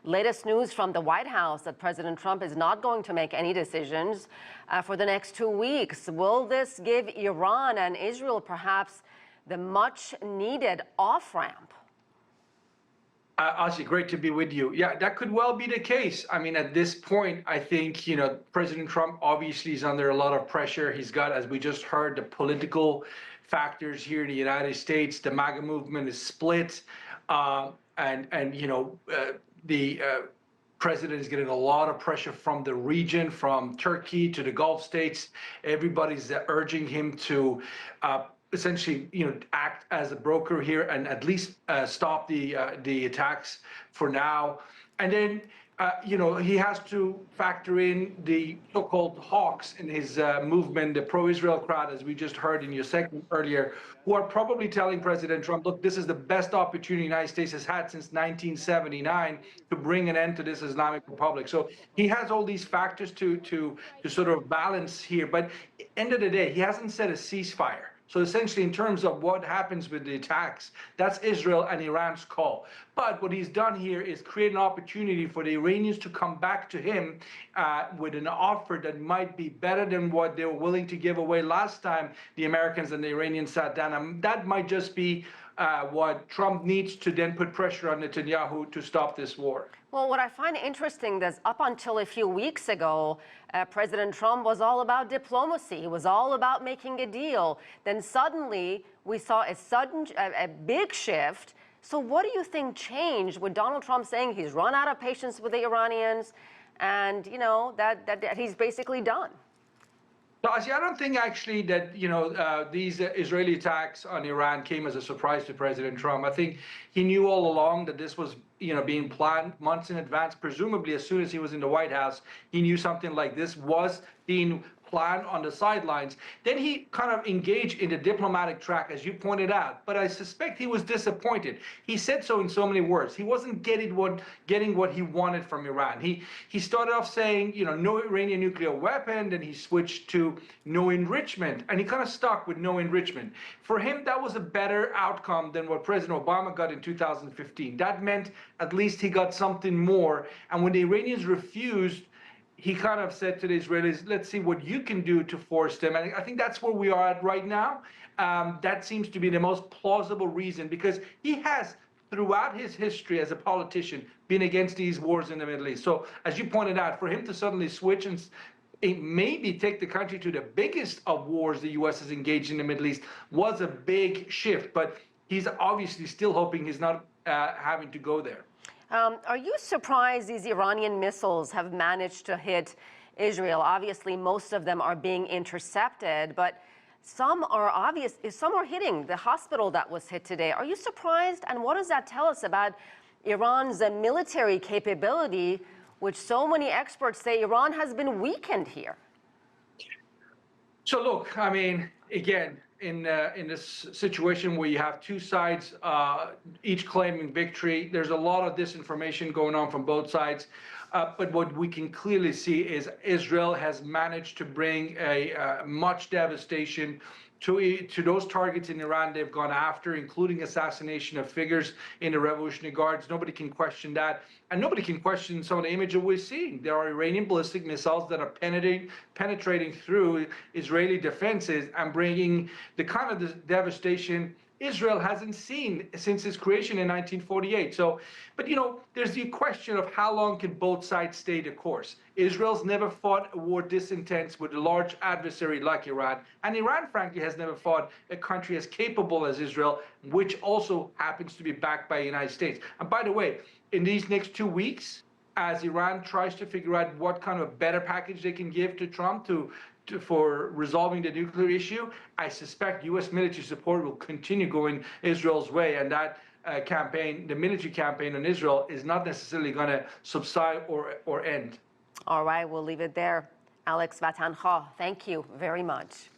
Latest news from the White House that President Trump is not going to make any decisions for the next 2 weeks. Will this give Iran and Israel perhaps the much-needed off-ramp? Asieh, great to be with you. Yeah, that could well be the case. I mean, at this point, I think, President Trump obviously is under a lot of pressure. He's got, as we just heard, the political factors here in the United States. The MAGA movement is split. The president is getting a lot of pressure from the region, from Turkey to the Gulf states. Everybody's urging him to essentially, act as a broker here and at least stop the attacks for now. And then, he has to factor in the so-called hawks in his movement, the pro-Israel crowd, as we just heard in your segment earlier, who are probably telling President Trump, look, this is the best opportunity the United States has had since 1979 to bring an end to this Islamic Republic. So he has all these factors to sort of balance here. But end of the day, he hasn't set a ceasefire. So essentially, in terms of what happens with the attacks, that's Israel and Iran's call. But what he's done here is create an opportunity for the Iranians to come back to him with an offer that might be better than what they were willing to give away last time the Americans and the Iranians sat down. And that might just be what Trump needs to then put pressure on Netanyahu to stop this war. Well, what I find interesting is up until a few weeks ago, President Trump was all about diplomacy. He was all about making a deal. Then suddenly we saw a big shift. So what do you think changed with Donald Trump saying he's run out of patience with the Iranians and, that he's basically done? So, Asieh, I don't think actually that, these Israeli attacks on Iran came as a surprise to President Trump. I think he knew all along that this was, being planned months in advance. Presumably, as soon as he was in the White House, he knew something like this was being planned on the sidelines. Then he kind of engaged in the diplomatic track, as you pointed out. But I suspect he was disappointed. He said so in so many words. He wasn't getting what he wanted from Iran. He started off saying, no Iranian nuclear weapon. Then he switched to no enrichment. And he kind of stuck with no enrichment. For him, that was a better outcome than what President Obama got in 2015. That meant at least he got something more. And when the Iranians refused, he kind of said to the Israelis, let's see what you can do to force them. And I think that's where we are at right now. That seems to be the most plausible reason, because he has, throughout his history as a politician, been against these wars in the Middle East. So as you pointed out, for him to suddenly switch and maybe take the country to the biggest of wars the U.S. has engaged in the Middle East was a big shift. But he's obviously still hoping he's not having to go there. Are you surprised these Iranian missiles have managed to hit Israel? Obviously, most of them are being intercepted, but some are hitting the hospital that was hit today. Are you surprised? And what does that tell us about Iran's military capability, which so many experts say Iran has been weakened here? So look, I mean, again, in this situation where you have two sides, each claiming victory, there's a lot of disinformation going on from both sides. But what we can clearly see is Israel has managed to bring much devastation to those targets in Iran they've gone after, including assassination of figures in the Revolutionary Guards. Nobody can question that. And nobody can question some of the images we're seeing. There are Iranian ballistic missiles that are penetrating through Israeli defenses and bringing the kind of devastation Israel hasn't seen since its creation in 1948. So, but there's the question of how long can both sides stay the course. Israel's never fought a war this intense with a large adversary like Iran. And Iran, frankly, has never fought a country as capable as Israel, which also happens to be backed by the United States. And by the way, in these next 2 weeks, as Iran tries to figure out what kind of better package they can give to Trump for resolving the nuclear issue, I suspect U.S. military support will continue going Israel's way, and that campaign, the military campaign on Israel, is not necessarily going to subside or end. All right, we'll leave it there. Alex Vatanka, thank you very much.